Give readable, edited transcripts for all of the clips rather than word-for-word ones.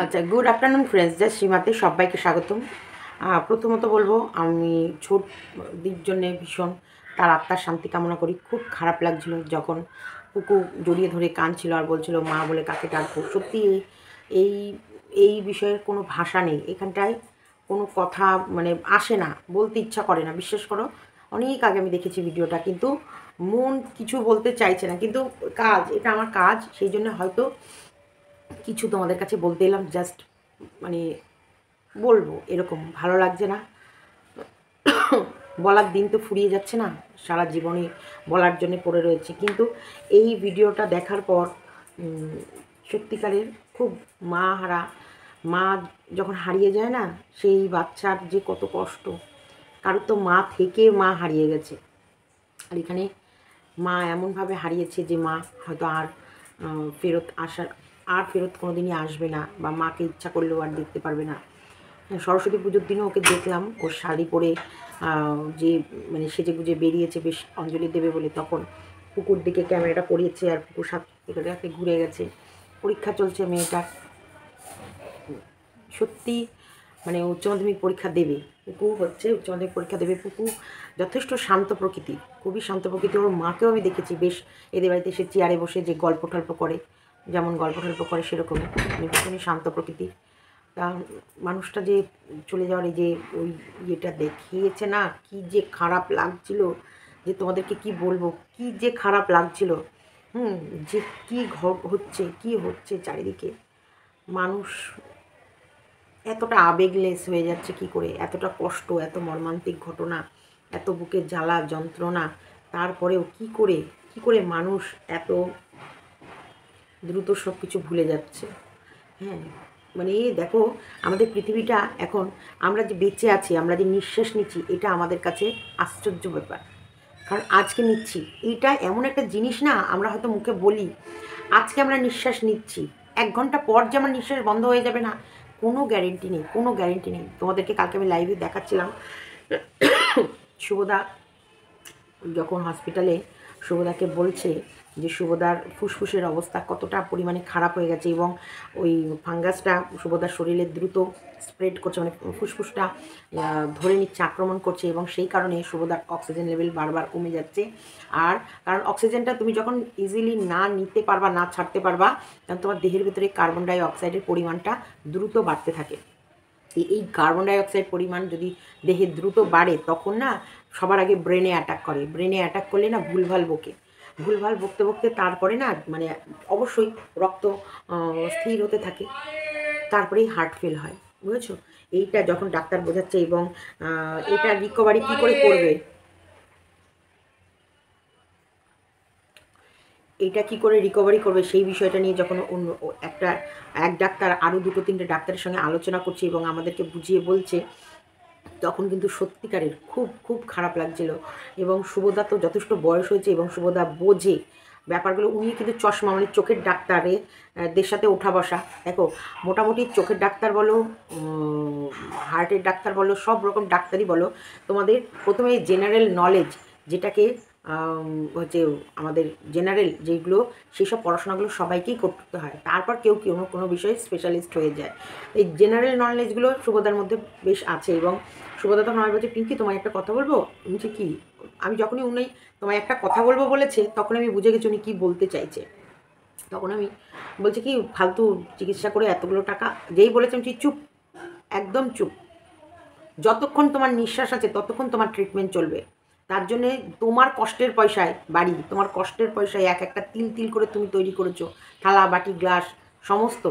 আচ্ছা, good afternoon friends, just সীমাতে সবাইকে স্বাগতম। প্রথমত বলবো, আমি ছোট দির জন্যে ভীষণ তার আত্মার শান্তি কামনা করি। খুব খারাপ লাগছিল যখন পুকু জড়িয়ে ধরে কাঁদছিল আর বলছিল মা বলে কাকে ডাকবো। সত্যি এই এই বিষয়ের কোনো ভাষা নেই এখানটায়, কোনো কথা মানে আসে না, বলতে ইচ্ছা করে না। বিশ্বাস করো, অনেক আগে আমি দেখেছি ভিডিওটা, কিন্তু মন কিছু বলতে চাইছে না, কিন্তু কাজ, এটা আমার কাজ, সেই জন্য হয়তো কিছু তোমাদের কাছে বলতে এলাম। জাস্ট মানে বলবো, এরকম ভালো লাগছে না, বলার দিন তো ফুরিয়ে যাচ্ছে না, সারা জীবনে বলার জন্য পড়ে রয়েছে। কিন্তু এই ভিডিওটা দেখার পর সত্যিকারের খুব মা হারা, মা যখন হারিয়ে যায় না, সেই বাচ্চার যে কত কষ্ট। কারোর তো মা থেকে মা হারিয়ে গেছে, আর এখানে মা এমনভাবে হারিয়েছে যে মা হয়তো আর ফেরত আসার, আর ফেরত কোনো দিনই আসবে না, বা মাকে ইচ্ছা করলেও আর দেখতে পারবে না। সরস্বতী পুজোর দিনও ওকে দেখলাম, ওর শাড়ি পরে যে মানে সেজে গুজে বেরিয়েছে বেশ অঞ্জলি দেবে বলে, তখন পুকুর দিকে ক্যামেরাটা পড়িয়েছে আর পুকুর সাথে ঘুরে গেছে। পরীক্ষা চলছে মেয়েটার, সত্যি মানে উচ্চ মাধ্যমিক পরীক্ষা দেবে। পুকু হচ্ছে উচ্চ মাধ্যমিক পরীক্ষা দেবে। পুকু যথেষ্ট শান্ত প্রকৃতি, খুবই শান্ত প্রকৃতি। ওর মাকেও আমি দেখেছি বেশ এদের বাড়িতে এসে চেয়ারে বসে যে গল্প টল্প করে, যেমন গল্প টল্প করে সেরকমই, মানে ভীষণই শান্ত প্রকৃতির। তা মানুষটা যে চলে যাওয়ার এই যে ওই ইয়েটা দেখিয়েছে না, কি যে খারাপ লাগছিল, যে তোমাদেরকে কি বলবো, কি যে খারাপ লাগছিল। যে কি হচ্ছে চারিদিকে, মানুষ এতটা আবেগলেস হয়ে যাচ্ছে কি করে, এতটা কষ্ট, এত মর্মান্তিক ঘটনা, এত বুকের জ্বালা যন্ত্রণা, তারপরেও কি করে মানুষ এত দ্রুত সব কিছু ভুলে যাচ্ছে। হ্যাঁ, মানে দেখো, আমাদের পৃথিবীটা এখন, আমরা যে বেঁচে আছি, আমরা যে নিঃশ্বাস নিচ্ছি, এটা আমাদের কাছে আশ্চর্য ব্যাপার। কারণ আজকে নিচ্ছি, এইটা এমন একটা জিনিস না, আমরা হয়তো মুখে বলি আজকে আমরা নিঃশ্বাস নিচ্ছি, 1 ঘন্টা পর যে আমার নিঃশ্বাস বন্ধ হয়ে যাবে না, কোনো গ্যারেন্টি নেই, কোনো গ্যারেন্টি নেই। তোমাদেরকে কালকে আমি লাইভে দেখাচ্ছিলাম, শুভদা যখন হসপিটালে শুভদাকে বলছে যে শুভদার ফুসফুসের অবস্থা কতটা পরিমাণে খারাপ হয়ে গেছে, এবং ওই ফাঙ্গাসটা শুভদার শরীরে দ্রুত স্প্রেড করছে, মানে ফুসফুসটা ধরে নিচ্ছে, আক্রমণ করছে, এবং সেই কারণে শুভদার অক্সিজেন লেভেল বারবার কমে যাচ্ছে। আর কারণ অক্সিজেনটা তুমি যখন ইজিলি না নিতে পারবা, না ছাড়তে পারবা, তখন তোমার দেহের ভিতরে কার্বন ডাই অক্সাইডের পরিমাণটা দ্রুত বাড়তে থাকে। এই কার্বন ডাইঅক্সাইড পরিমাণ যদি দেহে দ্রুত বাড়ে, তখন না সবার আগে ব্রেনে অ্যাটাক করে। ব্রেনে অ্যাটাক করলে না ভুলভাল বকে, ভুলভাল বকতে বকতে তারপরে না মানে অবশ্যই রক্ত স্থির হতে থাকে, তারপরেই হার্ট ফেল হয়। বুঝেছো? এইটা যখন ডাক্তার বোঝাচ্ছে, এবং এটা রিকভারি কী করে করবে, এটা কি করে রিকভারি করবে, সেই বিষয়টা নিয়ে যখন অন্য এক ডাক্তার আরও 2-3টে ডাক্তারের সঙ্গে আলোচনা করছে এবং আমাদেরকে বুঝিয়ে বলছে, তখন কিন্তু সত্যিকারের খুব খুব খারাপ লাগছিল। এবং শুভদা তো যথেষ্ট বয়স হয়েছে, এবং শুভদা বোঝে ব্যাপারগুলো। উনি কিন্তু চশমা, মানে চোখের ডাক্তারে দের সাথে ওঠা বসা। দেখো, মোটামুটি চোখের ডাক্তার বলো, হার্টের ডাক্তার বলো, সব রকম ডাক্তারই বলো, তোমাদের প্রথমে জেনারেল নলেজ, যেটাকে হচ্ছে আমাদের জেনারেল যেগুলো, সেই সব পড়াশোনাগুলো সবাইকেই করতে হয়, তারপর কেউ কেউ কোনো বিষয়ে স্পেশালিস্ট হয়ে যায়। এই জেনারেল নলেজগুলো শুভদার মধ্যে বেশ আছে। এবং শুভদা তখন আমার বলছে, পিঙ্কি তোমায় একটা কথা বলবো। বলছি কি? আমি যখনই উনি তোমায় একটা কথা বলবো বলেছে, তখন আমি বুঝে গেছি উনি কী বলতে চাইছে। তখন আমি বলছি কি, ফালতু চিকিৎসা করে এতগুলো টাকা, যেই বলেছে আমি চুপ, একদম চুপ। যতক্ষণ তোমার নিঃশ্বাস আছে ততক্ষণ তোমার ট্রিটমেন্ট চলবে। তার জন্যে তোমার কষ্টের পয়সায় বাড়ি, তোমার কষ্টের পয়সায় এক একটা তিল তিল করে তুমি তৈরি করেছো থালা বাটি গ্লাস সমস্ত,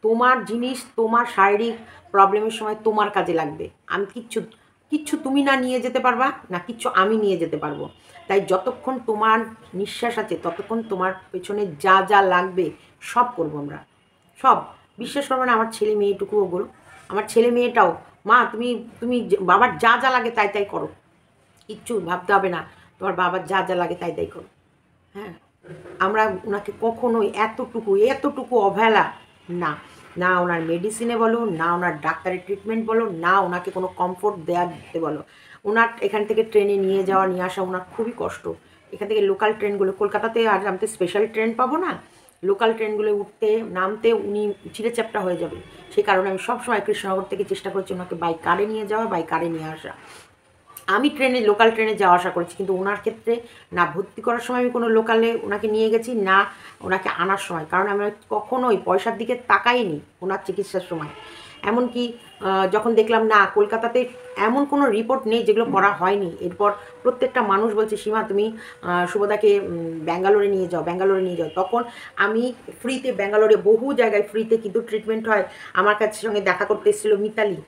তোমার জিনিস, তোমার শারীরিক প্রবলেমের সময় তোমার কাজে লাগবে। আমি কিচ্ছু কিচ্ছু তুমি না নিয়ে যেতে পারবা না, কিচ্ছু আমি নিয়ে যেতে পারবো। তাই যতক্ষণ তোমার নিঃশ্বাস আছে ততক্ষণ তোমার পেছনে যা যা লাগবে সব করবো আমরা, সব। বিশ্বাস করবো না, আমার ছেলে মেয়েটুকু ওগুলো, আমার ছেলে মেয়েটাও, মা তুমি তুমি বাবার যা যা লাগে তাই তাই করো, কিচ্ছু ভাবতে হবে না, তোমার বাবার যা যা লাগে তাই তাই করো। হ্যাঁ, আমরা ওনাকে কখনোই এতটুকু এতটুকু অবহেলা না, না ওনার মেডিসিনে বলো, না ওনার ডাক্তারের ট্রিটমেন্ট বলো, না ওনাকে কোনো কমফোর্ট দেওয়া দিতে বলো। ওনার এখান থেকে ট্রেনে নিয়ে যাওয়া নিয়ে আসা ওনার খুবই কষ্ট। এখান থেকে লোকাল ট্রেনগুলো, কলকাতাতে আর আমি তো স্পেশাল ট্রেন পাবো না, লোকাল ট্রেনগুলো উঠতে নামতে উনি চিড়েচ্যাপ্টা হয়ে যাবে। সেই কারণে আমি সবসময় কৃষ্ণনগর থেকে চেষ্টা করছি ওনাকে বাই কারে নিয়ে যাওয়া, বাই কারে নিয়ে আসা। আমি লোকাল ট্রেনে যাওয়া আসা করেছি, কিন্তু ওনার ক্ষেত্রে না ভর্তি করার সময় আমি কোনো লোকালে ওনাকে নিয়ে গেছি, না ওনাকে আনার সময়, কারণ আমি কখনোই পয়সার দিকে তাকাইনি ওনার চিকিৎসার সময়। এমনকি যখন দেখলাম না কলকাতাতে এমন কোনো রিপোর্ট নেই যেগুলো করা হয়নি, এরপর প্রত্যেকটা মানুষ বলছে সীমা তুমি শুভদাকে ব্যাঙ্গালোরে নিয়ে যাও, ব্যাঙ্গালোরে নিয়ে যাও, তখন আমি ফ্রিতে ব্যাঙ্গালোরে বহু জায়গায় ফ্রিতে কিন্তু ট্রিটমেন্ট হয়। আমার কাছে সঙ্গে দেখা করতে এসেছিলো মিতালি।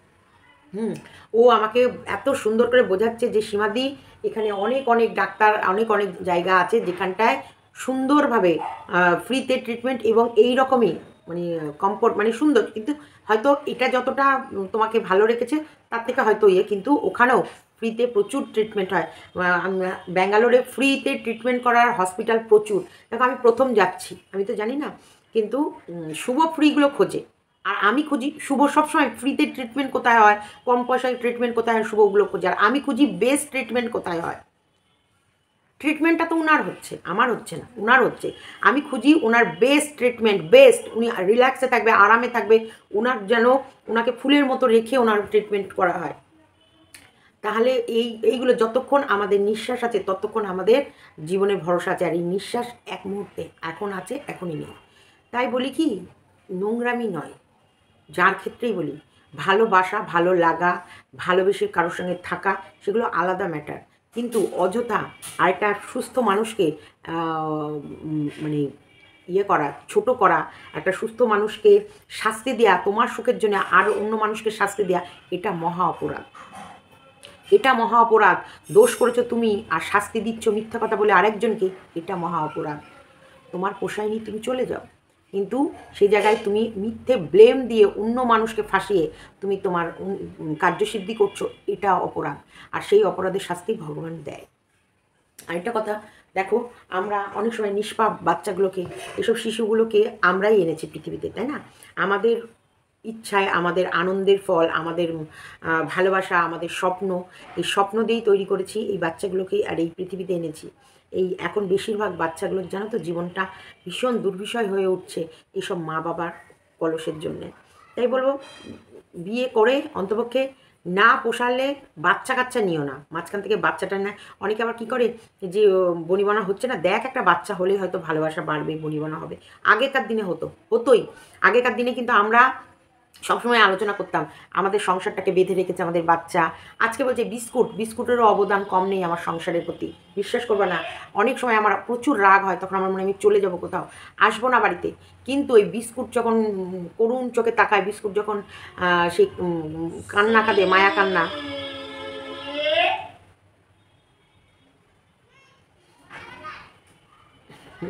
ও আমাকে এত সুন্দর করে বোঝাচ্ছে যে সীমাদি এখানে অনেক অনেক ডাক্তার, অনেক অনেক জায়গা আছে যেখানটায় সুন্দরভাবে ফ্রিতে ট্রিটমেন্ট এবং এই রকমই মানে কমফোর্ট মানে সুন্দর, কিন্তু হয়তো এটা যতটা তোমাকে ভালো রেখেছে তার থেকে হয়তো কিন্তু ওখানেও ফ্রিতে প্রচুর ট্রিটমেন্ট হয়। ব্যাঙ্গালোরে ফ্রিতে ট্রিটমেন্ট করার হসপিটাল প্রচুর। দেখো আমি প্রথম যাচ্ছি, আমি তো জানি না, কিন্তু শুভ ফ্রিগুলো খোঁজে, আর আমি খুঁজি শুভ সবসময় ফ্রিতে ট্রিটমেন্ট কোথায় হয়, কম পয়সায় ট্রিটমেন্ট কোথায় হয়, শুভ ওগুলো খুঁজে। আর আমি খুঁজি বেস্ট ট্রিটমেন্ট কোথায় হয়। ট্রিটমেন্টটা তো উনার হচ্ছে, আমার হচ্ছে না, উনার হচ্ছে। আমি খুঁজি ওনার বেস্ট ট্রিটমেন্ট, বেস্ট, উনি রিল্যাক্সে থাকবে, আরামে থাকবে, ওনার যেন ওনাকে ফুলের মতো রেখে ওনার ট্রিটমেন্ট করা হয়। তাহলে এইগুলো যতক্ষণ আমাদের নিঃশ্বাস আছে ততক্ষণ আমাদের জীবনে ভরসা আছে। আর এই নিঃশ্বাস এক মুহূর্তে, এখন আছে এখনই নেই। তাই বলি কি, নোংরামি নয়, যার ক্ষেত্রেই বলি, ভালোবাসা, ভালো লাগা, ভালোবেসে কারোর সঙ্গে থাকা, সেগুলো আলাদা ম্যাটার। কিন্তু অযথা আরেকটা সুস্থ মানুষকে মানে করা, ছোট করা, একটা সুস্থ মানুষকে শাস্তি দেওয়া, তোমার সুখের জন্য আর অন্য মানুষকে শাস্তি দেওয়া, এটা মহা অপরাধ। এটা মহা অপরাধ। দোষ করেছো তুমি আর শাস্তি দিচ্ছ মিথ্যা কথা বলে আরেকজনকে, এটা মহা অপরাধ। তোমার পোষায়নি, তুমি চলে যাও, কিন্তু সেই জায়গায় তুমি মিথ্যে ব্লেম দিয়ে অন্য মানুষকে ফাঁসিয়ে তুমি তোমার কার্যসিদ্ধি করছো, এটা অপরাধ। আর সেই অপরাধের শাস্তি ভগবান দেয়। আরেকটা কথা দেখো, আমরা অনেক সময় নিষ্পাপ বাচ্চাগুলোকে, এসব শিশুগুলোকে আমরাই এনেছি পৃথিবীতে, তাই না? আমাদের ইচ্ছায়, আমাদের আনন্দের ফল, আমাদের ভালোবাসা, আমাদের স্বপ্ন, এই স্বপ্ন দিয়েই তৈরি করেছি এই বাচ্চাগুলোকে আর এই পৃথিবীতে এনেছি। এই এখন বেশিরভাগ বাচ্চাগুলোর জানো তো জীবনটা ভীষণ দুর্বিষয় হয়ে উঠছে এইসব মা বাবার কলসের জন্যে। তাই বলবো, বিয়ে করে অন্তপক্ষে না পোষালে বাচ্চা কাচ্চা নিও না, মাঝখান থেকে বাচ্চাটা না। অনেকে আবার কী করে যে বনিবনা হচ্ছে না, দেখ একটা বাচ্চা হলেই হয়তো ভালোবাসা বাড়বে, বনিবনা হবে। আগেকার দিনে হতোই। আগেকার দিনে কিন্তু আমরা সবসময় আলোচনা করতাম আমাদের সংসারটাকে বেঁধে রেখেছে আমাদের বাচ্চা। আজকে বলছে বিস্কুটেরও অবদান কম নেই আমার সংসারের প্রতি। বিশ্বাস করবে না, অনেক সময় আমার প্রচুর রাগ হয়, তখন আমার মনে হয় আমি চলে যাব কোথাও, আসবো না বাড়িতে। কিন্তু ওই বিস্কুট যখন করুণ চোখে তাকায়, বিস্কুট যখন সেই কান্না কাঁদে, মায়া কান্না,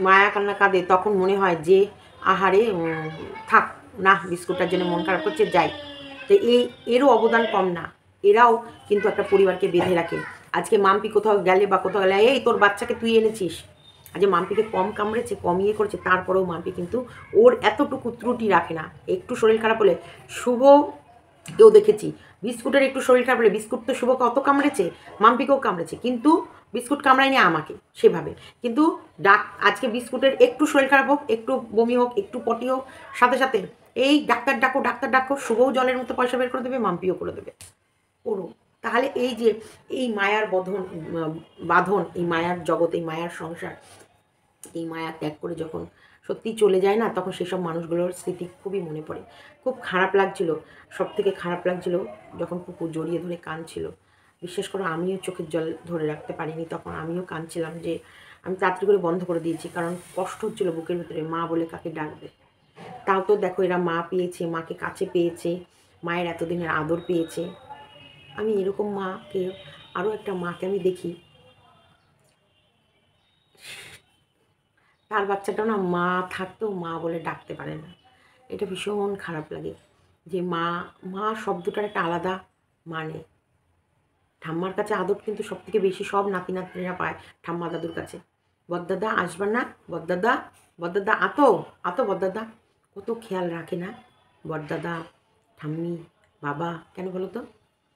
মায়া কান্না কাঁদে, তখন মনে হয় যে আহারে থাক না, বিস্কুটটার জন্য মন খারাপ করছে, যাই। তো এরও অবদান কম না, এরাও কিন্তু একটা পরিবারকে বেঁধে রাখে। আজকে মাম্পি কোথাও গেলে বা কোথাও গেলে, এই তোর বাচ্চাকে তুই এনেছিস, আজকে মাম্পিকে কম কামড়েছে, কম করেছে, তারপরেও মাম্পি কিন্তু ওর এতটুকু ত্রুটি রাখে না। একটু শরীর খারাপ হলে, কেউ দেখেছি বিস্কুটের একটু শরীর খারাপ হলে, বিস্কুট তো শুভকে অত কামড়েছে, মাম্পিকেও কামড়েছে, কিন্তু বিস্কুট কামড়ায়নি আমাকে সেভাবে। কিন্তু আজকে বিস্কুটের একটু শরীর খারাপ হোক, একটু বমি হোক, একটু পটি হোক, সাথে সাথে এই ডাক্তার ডাকো, ডাক্তার ডাকো, শুভও জলের মতো পয়সা বের করে দেবে, মাম্পিও করে দেবে, করো। তাহলে এই যে এই মায়ার বাঁধন, এই মায়ার জগৎ, এই মায়ার সংসার, এই মায়া ত্যাগ করে যখন সত্যি চলে যায় না, তখন সেসব মানুষগুলোর স্মৃতি খুবই মনে পড়ে। খুব খারাপ লাগছিল, সব থেকে খারাপ লাগছিল যখন কুকুর জড়িয়ে ধরে কাঁদছিল। বিশ্বাস করো, আমিও চোখের জল ধরে রাখতে পারিনি, তখন আমিও কাঁদছিলাম। যে আমি তাড়াতাড়ি করে বন্ধ করে দিয়েছি, কারণ কষ্ট হচ্ছিলো বুকের ভিতরে, মা বলে কাকে ডাকবে। তাও তো দেখো, এরা মা পেয়েছে, মাকে কাছে পেয়েছে, মায়ের এতদিনের আদর পেয়েছে। আমি এরকম মাকে, আরও একটা মাকে আমি দেখি, তার বাচ্চাটাও না মা থাকতেও মা বলে ডাকতে পারে না। এটা ভীষণ খারাপ লাগে যে মা মা শব্দটার একটা আলাদা মানে। ঠাম্মার কাছে আদর কিন্তু সব থেকে বেশি সব নাতি নাতনিরা পায় ঠাম্মা দাদুর কাছে। বড়দাদা আসবার না, বড়দাদা, বড়দাদা আতো, আতো বড়দাদা, কত খেয়াল রাখে না বড়দাদা, ঠাম্মি, বাবা। কেন বলো তো?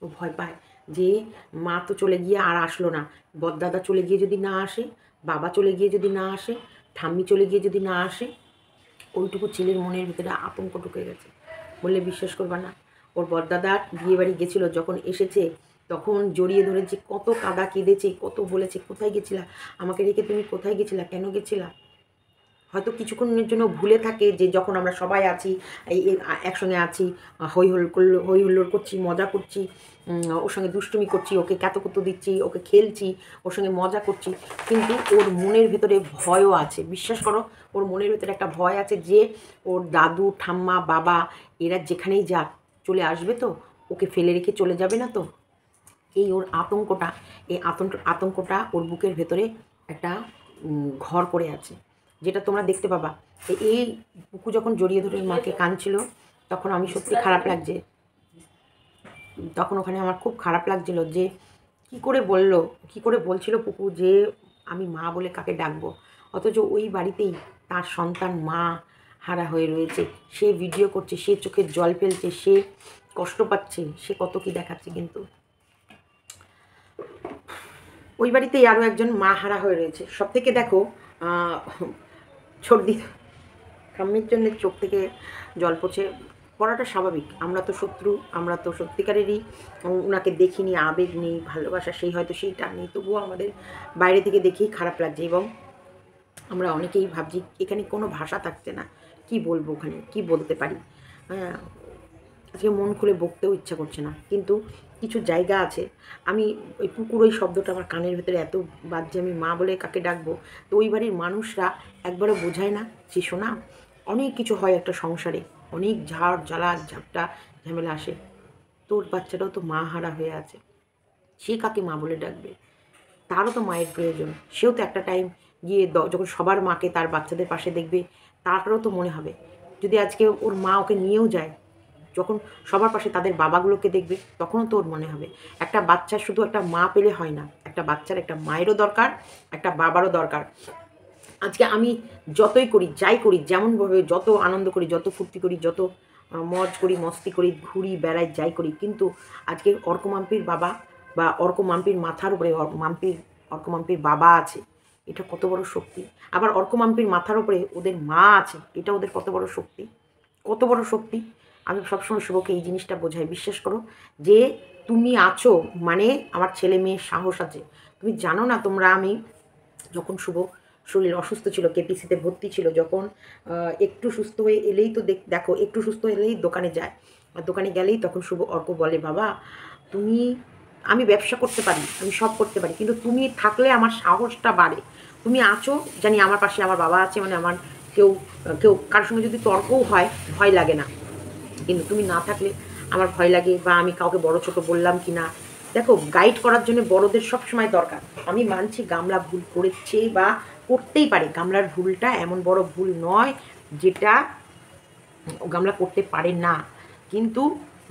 ও ভয় পায় যে মা তো চলে গিয়ে আর আসলো না, বড়দাদা চলে গিয়ে যদি না আসে, বাবা চলে গিয়ে যদি না আসে, ঠাম্মি চলে গিয়ে যদি না আসে, ওইটুকু ছেলের মনের ভিতরে আতঙ্ক ঢুকে গেছে, বললে বিশ্বাস করবা না। ওর বড়দাদা বিয়েবাড়ি গেছিলো, যখন এসেছে তখন জড়িয়ে ধরেছে, কত কাদা কেঁদেছে, কত বলেছে কোথায় গেছিলা, আমাকে রেখে তুমি কোথায় গেছিলা, কেন গেছিলা। হয়তো কিছুক্ষণের জন্য ভুলে থাকে যে যখন আমরা সবাই আছি, এই একসঙ্গে আছি, হই হুল্লোড় করছি, মজা করছি, ওর সঙ্গে দুষ্টুমি করছি, ওকে ক্যাতকুতো দিচ্ছি, ওকে খেলছি, ওর সঙ্গে মজা করছি, কিন্তু ওর মনের ভেতরে ভয়ও আছে। বিশ্বাস করো, ওর মনের ভেতরে একটা ভয় আছে যে ওর দাদু ঠাম্মা বাবা এরা যেখানেই যাক চলে আসবে তো, ওকে ফেলে রেখে চলে যাবে না তো। এই ওর আতঙ্কটা, এই আতঙ্কটা ওর বুকের ভেতরে একটা ঘর করে আছে, যেটা তোমরা দেখতে পাবা। এই পুকু যখন জড়িয়ে ধরে মাকে কাঁদছিল, তখন আমি সত্যি খারাপ লাগছে, তখন ওখানে আমার খুব খারাপ লাগছিল যে কি করে বলছিল পুকু যে আমি মা বলে কাকে ডাকবো, অথচ ওই বাড়িতেই তার সন্তান মা হারা হয়ে রয়েছে, সে ভিডিও করছে, সে চোখের জল ফেলছে, সে কষ্ট পাচ্ছে, সে কত কি দেখাচ্ছে, কিন্তু ওই বাড়িতেই আরও একজন মা হারা হয়ে রয়েছে। সব থেকে দেখো সর্দি ঠাম্মির জন্য চোখ থেকে জল পড়াটা স্বাভাবিক। আমরা তো শত্রু, আমরা তো সত্যিকারেরই ওনাকে দেখিনি, আবেগ নেই, ভালোবাসা সেই হয়তো সেইটা নেই, তবুও আমাদের বাইরে থেকে দেখেই খারাপ লাগছে, এবং আমরা অনেকেই ভাবছি এখানে কোনো ভাষা থাকছে না, কি বলবো, ওখানে কি বলতে পারি। হ্যাঁ, আজকে মন খুলে বকতেও ইচ্ছা করছে না, কিন্তু কিছু জায়গা আছে। আমি ওই পুকুর ওই শব্দটা আমার কানের ভেতরে এত বাজছে, আমি মা বলে কাকে ডাকবো। তো ওই বাড়ির মানুষরা একবারও বোঝায় না যে শোনা, অনেক কিছু হয় একটা সংসারে, অনেক ঝাড় জ্বালা ঝাপটা ঝামেলা আসে, তোর বাচ্চাটাও তো মা হারা হয়ে আছে, সে কাকে মা বলে ডাকবে, তারও তো মায়ের প্রয়োজন, সেও তো একটা টাইম গিয়ে যখন সবার মাকে তার বাচ্চাদের পাশে দেখবে, তারও তো মনে হবে। যদি আজকে ওর মা ওকে নিয়েও যায়, যখন সবার পাশে তাদের বাবাগুলোকে দেখবে, তখনও তো ওর মনে হবে। একটা বাচ্চা শুধু একটা মা পেলে হয় না, একটা বাচ্চার একটা মায়েরও দরকার, একটা বাবারও দরকার। আজকে আমি যতই করি, যাই করি, যেমনভাবে যত আনন্দ করি, যত ফুর্তি করি, যত মজ করি, মস্তি করি, ঘুরি বেড়াই, যাই করি, কিন্তু আজকে অর্কমাম্পির বাবা বা অর্কমাম্পির মাথার উপরে অর্কমাম্পির বাবা আছে, এটা কত বড় শক্তি। আবার অর্কমাম্পির মাথার উপরে ওদের মা আছে, এটা ওদের কত বড় শক্তি, কত বড় শক্তি। আমি সবসময় শুভকে এই জিনিসটা বোঝাই, বিশ্বাস করো, যে তুমি আছো মানে আমার ছেলে মেয়ের সাহস আছে। তুমি জানো না, তোমরা, আমি যখন শুভ শরীর অসুস্থ ছিল, কেপিসিতে ভর্তি ছিল, যখন একটু সুস্থ হয়ে এলেই তো দেখো একটু সুস্থ এলেই দোকানে যায়, আর দোকানে গেলেই তখন শুভ অর্ক বলে, বাবা তুমি, আমি ব্যবসা করতে পারি, আমি সব করতে পারি, কিন্তু তুমি থাকলে আমার সাহসটা বাড়ে। তুমি আছো জানি, আমার পাশে আমার বাবা আছে, মানে আমার কেউ কেউ কারোর সঙ্গে যদি তর্কও হয় ভয় লাগে না, কিন্তু তুমি না থাকলে আমার ভয় লাগে, বা আমি কাউকে বড় ছোট বললাম কি না। দেখো, গাইড করার জন্য বড়দের সব সময় দরকার। আমি মানছি গামলা ভুল করেছে বা করতেই পারে, গামলার ভুলটা এমন বড় ভুল নয় যেটা গামলা করতে পারে না, কিন্তু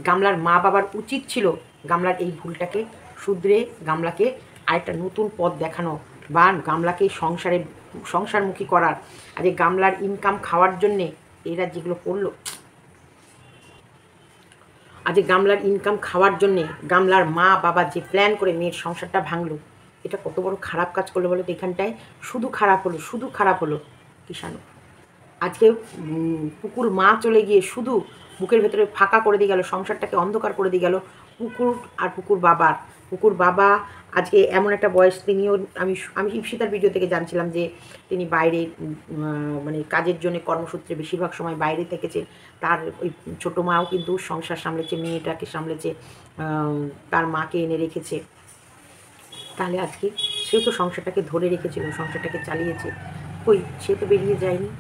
গামলার মা বাবার উচিত ছিল গামলার এই ভুলটাকে শুধরে গামলাকে আরেকটা নতুন পথ দেখানো, বা গামলাকে সংসারমুখী করার। আর এই গামলার ইনকাম খাওয়ার জন্যে এরা যেগুলো করলো, আজ গামলার ইনকাম খাওয়ার জন্যে গামলার মা বাবা যে প্ল্যান করে মেয়ের সংসারটা ভাঙলো, এটা কত বড় খারাপ কাজ করলো বলো তো। এখানটায় শুধু খারাপ হলো কিষাণু। আজকে পুকুর মা চলে গিয়ে শুধু বুকের ভেতরে ফাঁকা করে দিয়ে গেল, সংসারটাকে অন্ধকার করে দিয়ে গেল পুকুর আর পুকুর বাবা আজকে এমন একটা বয়স, তিনিও, আমি ইপসিতার ভিডিও থেকে জানছিলাম যে তিনি বাইরে মানে কাজের জন্য কর্মসূত্রে বেশিরভাগ সময় বাইরে থেকেছে। তার ওই ছোটো মাও কিন্তু সংসার সামলেছে, মেয়েটাকে সামলেছে, তার মাকে এনে রেখেছে। তাহলে আজকে সেও তো সংসারটাকে ধরে রেখেছিল, সংসারটাকে চালিয়েছে, কই সে তো বেরিয়ে যায়নি।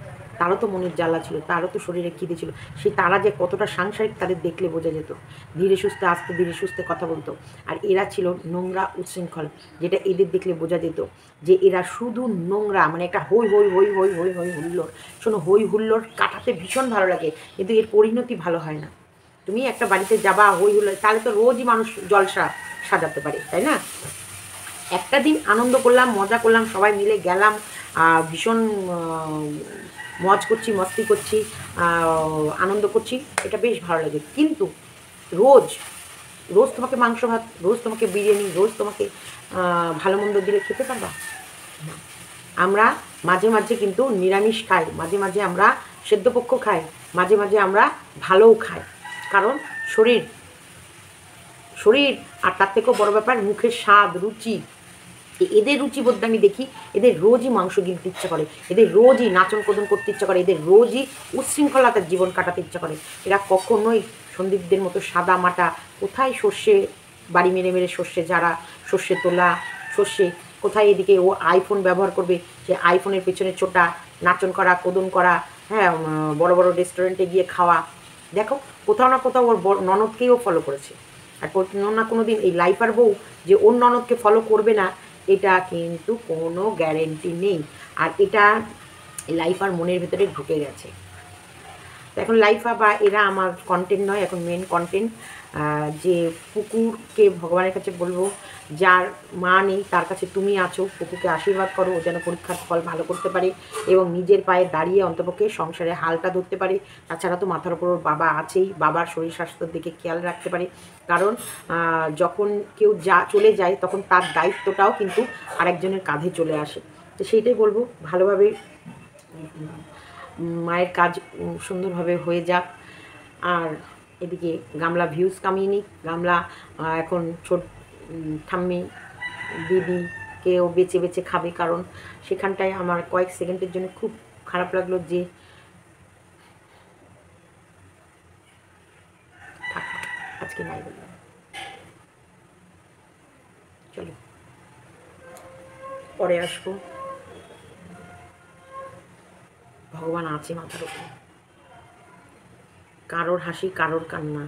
তারও তো মনের জ্বালা ছিল, তারও তো শরীরে খিদে ছিল। তারা যে কতটা সাংসারিক তাদের দেখলে বোঝা যেত, ধীরে সুস্থে কথা বলতো। আর এরা ছিল নোংরা উচ্ছৃঙ্খল, যেটা এদের দেখলে বোঝা যেত যে এরা শুধু নোংরা, মানে একটা হই হই হই হই হই হই হুল্লোড়। শোনো, হই হুল্লোড় কাটাতে ভীষণ ভালো লাগে, কিন্তু এর পরিণতি ভালো হয় না। তুমি একটা বাড়িতে যাবা হই হুল্লোড়, তাহলে তো রোজই মানুষ জলসা সাজাতে পারে, তাই না? একটা দিন আনন্দ করলাম, মজা করলাম, সবাই মিলে গেলাম, ভীষণ মজ করছি, মস্তি করছি, আনন্দ করছি, এটা বেশ ভালো লাগে। কিন্তু রোজ রোজ তোমাকে মাংস ভাত, রোজ তোমাকে বিরিয়ানি, রোজ তোমাকে ভালো মন্দ দিলে খেতে পারবা না। আমরা মাঝে মাঝে কিন্তু নিরামিষ খাই, মাঝে মাঝে আমরা সেদ্ধপক্ষ খাই, মাঝে মাঝে আমরা ভালোও খাই, কারণ শরীর শরীর আর তার থেকেও বড় ব্যাপার মুখের স্বাদ রুচি। এদের রুচিবোধ আমি দেখি, এদের রোজই মাংস গিলতে ইচ্ছা করে, এদের রোজই নাচন কোদন করতে ইচ্ছা করে, এদের রোজই উচ্ছৃঙ্খলতার জীবন কাটাতে ইচ্ছা করে। এরা কখনোই সন্দীপদের মতো সাদা মাটা কোথায় সর্ষে বাড়ি মেরে মেরে সর্ষে ঝাড়া, সর্ষে তোলা, সর্ষে কোথায় এদিকে ও আইফোন ব্যবহার করবে, সে আইফোনের পেছনে ছোটা, নাচন করা, কোদন করা, হ্যাঁ, বড় বড় রেস্টুরেন্টে গিয়ে খাওয়া। দেখো কোথাও না কোথাও ওর ননদকেও ফলো করেছে। আর কোনো না কোনো দিন এই লাইফার বউ যে ওর ননদকে ফলো করবে না, এটা কিন্তু কোনো গ্যারেন্টি নেই। আর এটা লাইফার মনের ভেতরে ঢুকে গেছে। তো এখন লাইফা বা এরা আমার কন্টেন্ট নয়, এখন মেন কন্টেন্ট যে পুকুরকে ভগবানের কাছে বলবো, যার মা নেই তার কাছে তুমি আছো, পুকুরকে আশীর্বাদ করো, ও যেন পরীক্ষার ফল ভালো করতে পারে এবং নিজের পায়ে দাঁড়িয়ে অন্তপক্ষে সংসারে হালটা ধরতে পারে। তাছাড়া তো মাথার উপর বাবা আছেই, বাবার শরীর স্বাস্থ্যের দিকে খেয়াল রাখতে পারে, কারণ যখন কেউ চলে যায় তখন তার দায়িত্বটাও কিন্তু আরেকজনের কাঁধে চলে আসে। তো সেইটাই বলবো, ভালোভাবে মায়ের কাজ সুন্দরভাবে হয়ে যাক। আর এদিকে গামলা ভিউজ কামিয়ে নিক, গামলা এখন ঠাম্মি দিদিকেও বেছে বেছে খাবে, কারণ সেখানটায় আমার কয়েক সেকেন্ডের জন্য খুব খারাপ লাগলো যে থাক আজকে নাই বললাম। চলো পরে আসবো, ভগবান আছে মাথার উপরে, কারোর হাসি কারোর কান্না।